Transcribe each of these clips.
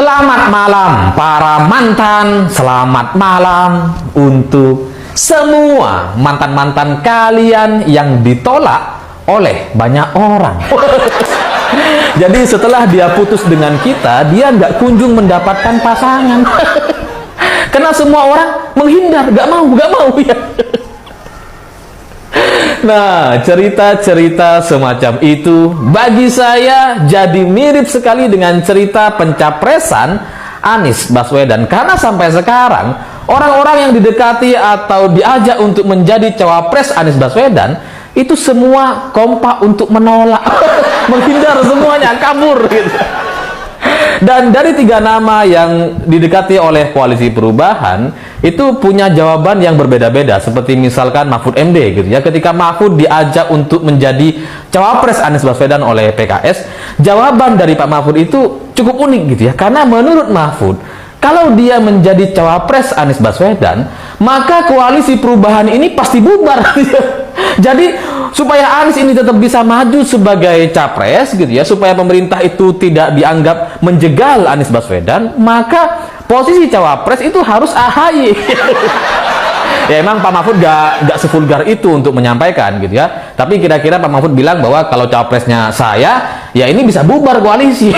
Selamat malam para mantan, selamat malam untuk semua mantan-mantan kalian yang ditolak oleh banyak orang. Jadi setelah dia putus dengan kita, dia nggak kunjung mendapatkan pasangan. Karena semua orang menghindar, nggak mau ya. Nah, cerita-cerita semacam itu bagi saya jadi mirip sekali dengan cerita pencapresan Anies Baswedan. Karena sampai sekarang orang-orang yang didekati atau diajak untuk menjadi cawapres Anies Baswedan itu semua kompak untuk menolak. Menghindar semuanya, kabur gitu. Dan dari 3 nama yang didekati oleh Koalisi Perubahan itu punya jawaban yang berbeda-beda, seperti misalkan Mahfud MD gitu ya. Ketika Mahfud diajak untuk menjadi cawapres Anies Baswedan oleh PKS, jawaban dari Pak Mahfud itu cukup unik gitu ya. Karena menurut Mahfud, kalau dia menjadi cawapres Anies Baswedan, maka Koalisi Perubahan ini pasti bubar. Jadi supaya Anies ini tetap bisa maju sebagai capres gitu ya, supaya pemerintah itu tidak dianggap menjegal Anies Baswedan, maka posisi cawapres itu harus AHY. Ya emang Pak Mahfud gak sevulgar itu untuk menyampaikan gitu ya. Tapi kira-kira Pak Mahfud bilang bahwa kalau cawapresnya saya, ya ini bisa bubar koalisi.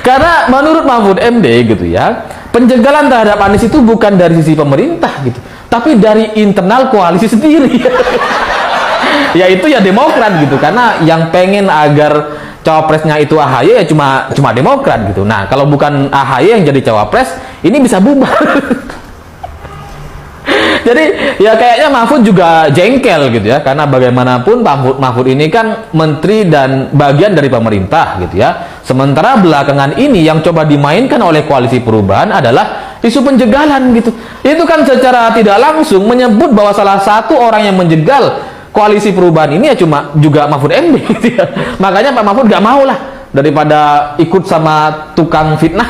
Karena menurut Mahfud MD gitu ya, penjegalan terhadap Anies itu bukan dari sisi pemerintah gitu, tapi dari internal koalisi sendiri. Yaitu ya Demokrat gitu, karena yang pengen agar cawapresnya itu AHY ya cuma Demokrat gitu. Nah, kalau bukan AHY yang jadi cawapres, ini bisa bubar. Jadi ya kayaknya Mahfud juga jengkel gitu ya, karena bagaimanapun Mahfud ini kan menteri dan bagian dari pemerintah gitu ya. Sementara belakangan ini yang coba dimainkan oleh Koalisi Perubahan adalah isu penjegalan gitu. Itu kan secara tidak langsung menyebut bahwa salah satu orang yang menjegal Koalisi Perubahan ini ya cuma juga Mahfud MD gitu ya. Makanya Pak Mahfud gak mau lah daripada ikut sama tukang fitnah.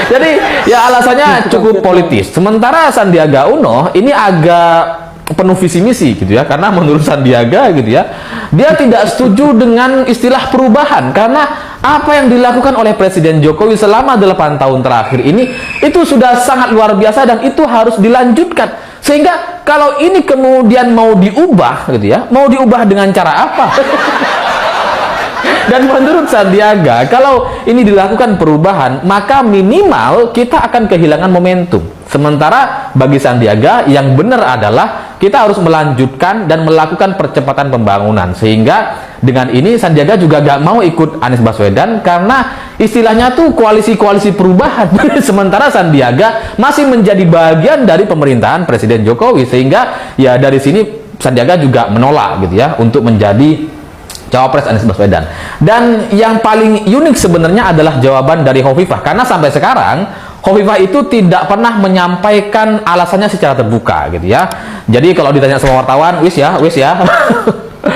Jadi ya alasannya cukup politis. Sementara Sandiaga Uno ini agak penuh visi misi gitu ya, karena menurut Sandiaga gitu ya, dia tidak setuju dengan istilah perubahan karena apa yang dilakukan oleh Presiden Jokowi selama 8 tahun terakhir ini itu sudah sangat luar biasa dan itu harus dilanjutkan. Sehingga kalau ini kemudian mau diubah gitu ya, mau diubah dengan cara apa? Dan menurut Sandiaga, kalau ini dilakukan perubahan, maka minimal kita akan kehilangan momentum. Sementara bagi Sandiaga, yang benar adalah kita harus melanjutkan dan melakukan percepatan pembangunan. Sehingga dengan ini Sandiaga juga gak mau ikut Anies Baswedan karena istilahnya tuh koalisi-koalisi perubahan. Sementara Sandiaga masih menjadi bagian dari pemerintahan Presiden Jokowi. Sehingga ya dari sini Sandiaga juga menolak gitu ya untuk menjadi cawapres Anies Baswedan. Dan yang paling unik sebenarnya adalah jawaban dari Hovifah, karena sampai sekarang Hovifah itu tidak pernah menyampaikan alasannya secara terbuka gitu ya. Jadi kalau ditanya sama wartawan, wis ya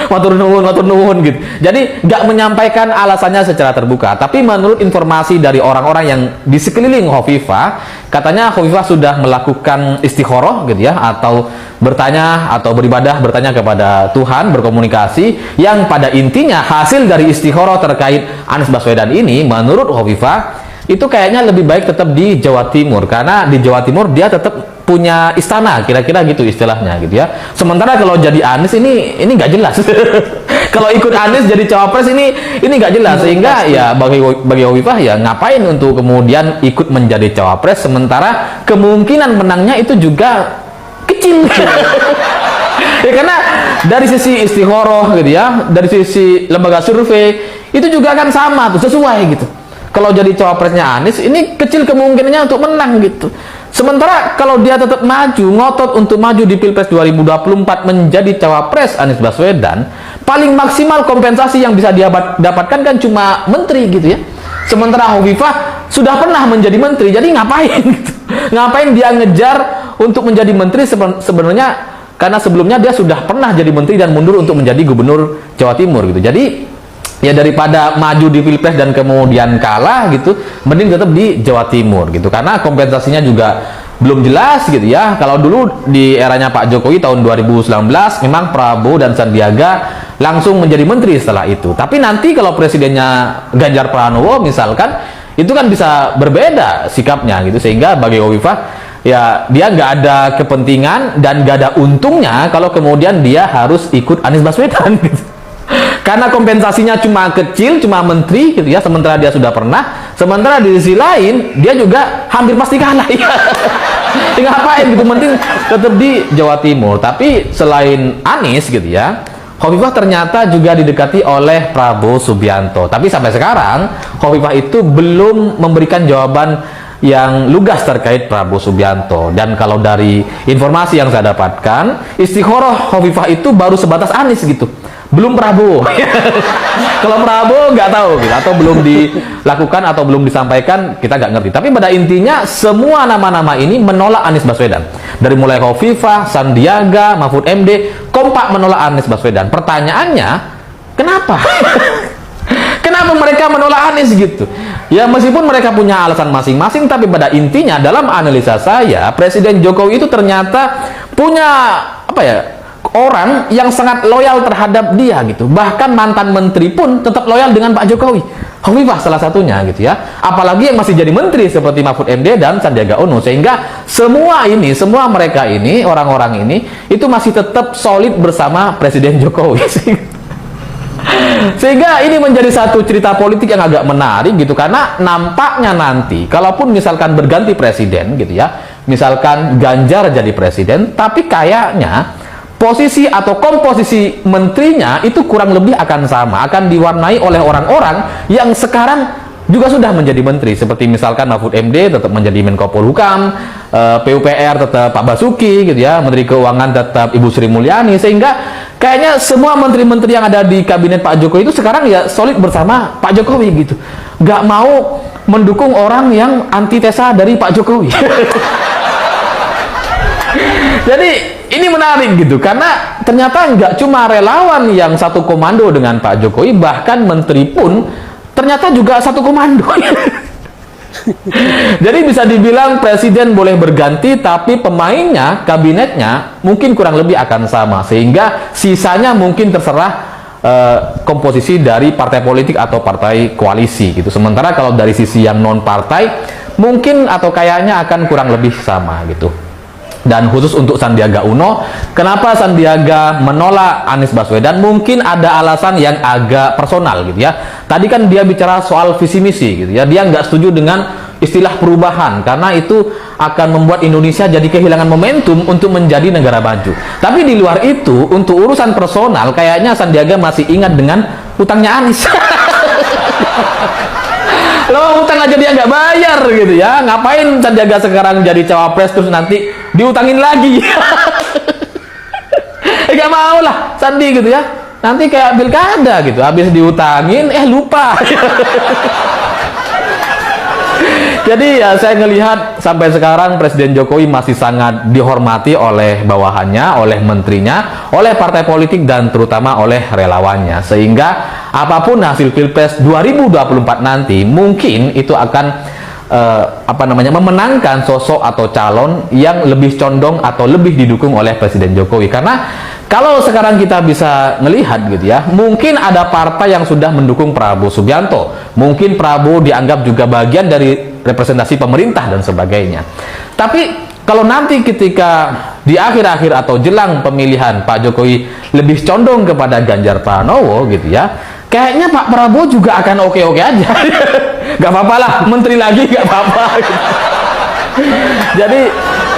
matur nuwun gitu. Jadi nggak menyampaikan alasannya secara terbuka. Tapi menurut informasi dari orang-orang yang di sekeliling Hovifah, katanya Hovifah sudah melakukan istikharah gitu ya, atau bertanya atau beribadah, bertanya kepada Tuhan, berkomunikasi, yang pada intinya hasil dari istikharah terkait Anies Baswedan ini menurut Hovifah itu kayaknya lebih baik tetap di Jawa Timur, karena di Jawa Timur dia tetap punya istana, kira-kira gitu istilahnya gitu ya. Sementara kalau jadi Anies ini nggak jelas. Kalau ikut Anies jadi cawapres ini nggak jelas, sehingga ya bagi Hovifah ya ngapain untuk kemudian ikut menjadi cawapres sementara kemungkinan menangnya itu juga kecil. Ya karena dari sisi istikharah gitu ya, dari sisi lembaga survei itu juga kan sama tuh, sesuai gitu. Kalau jadi cawapresnya Anies ini kecil kemungkinannya untuk menang gitu. Sementara kalau dia tetap maju, ngotot untuk maju di Pilpres 2024 menjadi cawapres Anies Baswedan, paling maksimal kompensasi yang bisa dia dapatkan kan cuma menteri gitu ya. Sementara Hovifah sudah pernah menjadi menteri, jadi ngapain gitu? Ngapain dia ngejar untuk menjadi menteri sebenarnya, karena sebelumnya dia sudah pernah jadi menteri dan mundur untuk menjadi gubernur Jawa Timur gitu. Jadi ya daripada maju di Pilpres dan kemudian kalah gitu, mending tetap di Jawa Timur gitu, karena kompensasinya juga belum jelas gitu ya. Kalau dulu di eranya Pak Jokowi tahun 2019 memang Prabowo dan Sandiaga langsung menjadi menteri setelah itu. Tapi nanti kalau presidennya Ganjar Pranowo misalkan, itu kan bisa berbeda sikapnya gitu, sehingga bagi Khofifah ya dia nggak ada kepentingan dan nggak ada untungnya kalau kemudian dia harus ikut Anies Baswedan gitu. Karena kompensasinya cuma kecil, cuma menteri gitu ya, sementara dia sudah pernah, sementara di sisi lain dia juga hampir pasti kalah ya. Ngapain gitu, penting tetap di Jawa Timur. Tapi selain Anies gitu ya, Khofifah ternyata juga didekati oleh Prabowo Subianto. Tapi sampai sekarang Khofifah itu belum memberikan jawaban yang lugas terkait Prabowo Subianto. Dan kalau dari informasi yang saya dapatkan, istikharah Khofifah itu baru sebatas Anies gitu, belum Prabowo. Kalau Prabowo nggak tahu gitu, atau belum dilakukan atau belum disampaikan, kita nggak ngerti. Tapi pada intinya semua nama-nama ini menolak Anies Baswedan. Dari mulai Khofifah, Sandiaga, Mahfud MD kompak menolak Anies Baswedan. Pertanyaannya, kenapa? Kenapa mereka menolak Anies gitu? Ya meskipun mereka punya alasan masing-masing, tapi pada intinya dalam analisa saya, Presiden Jokowi itu ternyata punya apa ya, orang yang sangat loyal terhadap dia gitu. Bahkan mantan menteri pun tetap loyal dengan Pak Jokowi. Khofifah salah satunya gitu ya. Apalagi yang masih jadi menteri seperti Mahfud MD dan Sandiaga Uno. Sehingga semua mereka ini, orang-orang ini itu masih tetap solid bersama Presiden Jokowi. Sehingga ini menjadi satu cerita politik yang agak menarik gitu, karena nampaknya nanti kalaupun misalkan berganti presiden gitu ya, misalkan Ganjar jadi presiden, tapi kayaknya posisi atau komposisi menterinya itu kurang lebih akan sama, akan diwarnai oleh orang-orang yang sekarang juga sudah menjadi menteri, seperti misalkan Mahfud MD tetap menjadi Menko Polhukam, PUPR tetap Pak Basuki gitu ya, Menteri Keuangan tetap Ibu Sri Mulyani, sehingga kayaknya semua menteri-menteri yang ada di kabinet Pak Jokowi itu sekarang ya solid bersama Pak Jokowi gitu, nggak mau mendukung orang yang antitesa dari Pak Jokowi. Jadi ini menarik gitu, karena ternyata nggak cuma relawan yang satu komando dengan Pak Jokowi, bahkan menteri pun ternyata juga satu komando. Jadi bisa dibilang presiden boleh berganti, tapi pemainnya, kabinetnya mungkin kurang lebih akan sama, sehingga sisanya mungkin terserah komposisi dari partai politik atau partai koalisi gitu. Sementara kalau dari sisi yang non partai mungkin atau kayaknya akan kurang lebih sama gitu. Dan khusus untuk Sandiaga Uno, kenapa Sandiaga menolak Anies Baswedan? Mungkin ada alasan yang agak personal gitu ya. Tadi kan dia bicara soal visi misi gitu ya, dia nggak setuju dengan istilah perubahan karena itu akan membuat Indonesia jadi kehilangan momentum untuk menjadi negara maju. Tapi di luar itu, untuk urusan personal kayaknya Sandiaga masih ingat dengan utangnya Anies. Loh, utang aja dia nggak bayar gitu ya, ngapain Sandiaga sekarang jadi cawapres terus nanti diutangin lagi? Nggak mau lah Sandi gitu ya, nanti kayak pilkada gitu, habis diutangin lupa. Jadi ya saya ngelihat sampai sekarang Presiden Jokowi masih sangat dihormati oleh bawahannya, oleh menterinya, oleh partai politik, dan terutama oleh relawannya. Sehingga apapun hasil Pilpres 2024 nanti, mungkin itu akan memenangkan sosok atau calon yang lebih condong atau lebih didukung oleh Presiden Jokowi. Karena kalau sekarang kita bisa melihat gitu ya, mungkin ada partai yang sudah mendukung Prabowo Subianto, mungkin Prabowo dianggap juga bagian dari representasi pemerintah dan sebagainya. Tapi kalau nanti ketika di akhir-akhir atau jelang pemilihan Pak Jokowi lebih condong kepada Ganjar Pranowo gitu ya, kayaknya Pak Prabowo juga akan oke-oke aja. Gak apa-apa lah, menteri lagi gak apa-apa. Jadi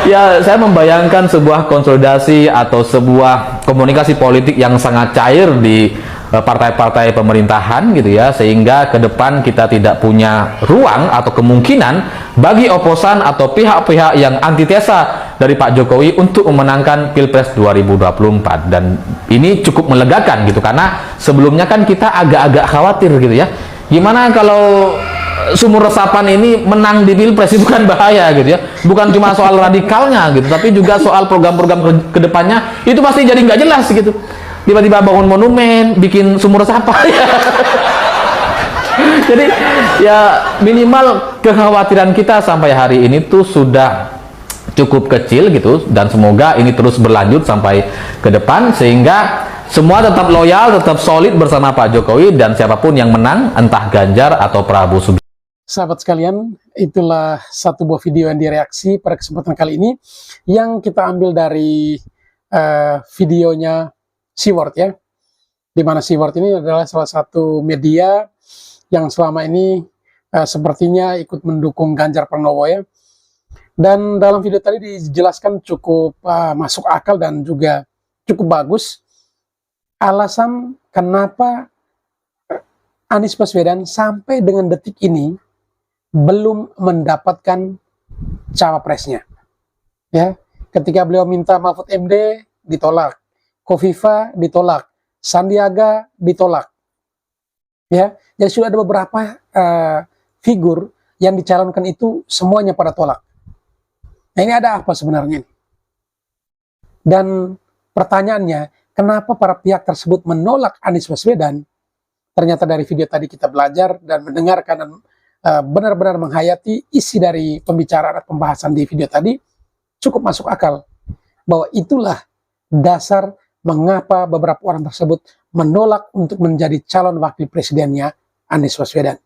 ya saya membayangkan sebuah konsolidasi atau sebuah komunikasi politik yang sangat cair di partai-partai pemerintahan gitu ya, sehingga ke depan kita tidak punya ruang atau kemungkinan bagi oposan atau pihak-pihak yang antitesa dari Pak Jokowi untuk memenangkan Pilpres 2024. Dan ini cukup melegakan gitu, karena sebelumnya kan kita agak-agak khawatir gitu ya, gimana kalau sumur resapan ini menang di Pilpres, itu bukan bahaya gitu ya, bukan cuma soal radikalnya gitu, tapi juga soal program-program kedepannya itu pasti jadi nggak jelas gitu. Tiba-tiba bangun monumen, bikin sumur resapan. Jadi ya minimal kekhawatiran kita sampai hari ini tuh sudah cukup kecil gitu, dan semoga ini terus berlanjut sampai ke depan sehingga semua tetap loyal, tetap solid bersama Pak Jokowi, dan siapapun yang menang, entah Ganjar atau Prabowo Subianto. Sahabat sekalian, itulah satu buah video yang direaksi pada kesempatan kali ini yang kita ambil dari videonya Seaword ya, dimana Seaword ini adalah salah satu media yang selama ini sepertinya ikut mendukung Ganjar Pranowo ya. Dan dalam video tadi dijelaskan cukup masuk akal dan juga cukup bagus alasan kenapa Anies Baswedan sampai dengan detik ini belum mendapatkan cawapresnya. Ya, ketika beliau minta Mahfud MD ditolak, Kofifa ditolak, Sandiaga ditolak. Ya, jadi sudah ada beberapa figur yang dicalonkan itu semuanya pada tolak. Nah, ini ada apa sebenarnya? Dan pertanyaannya, kenapa para pihak tersebut menolak Anies Baswedan? Ternyata dari video tadi kita belajar dan mendengarkan dan benar-benar menghayati isi dari pembicaraan atau pembahasan di video tadi, cukup masuk akal bahwa itulah dasar mengapa beberapa orang tersebut menolak untuk menjadi calon wakil presidennya Anies Baswedan.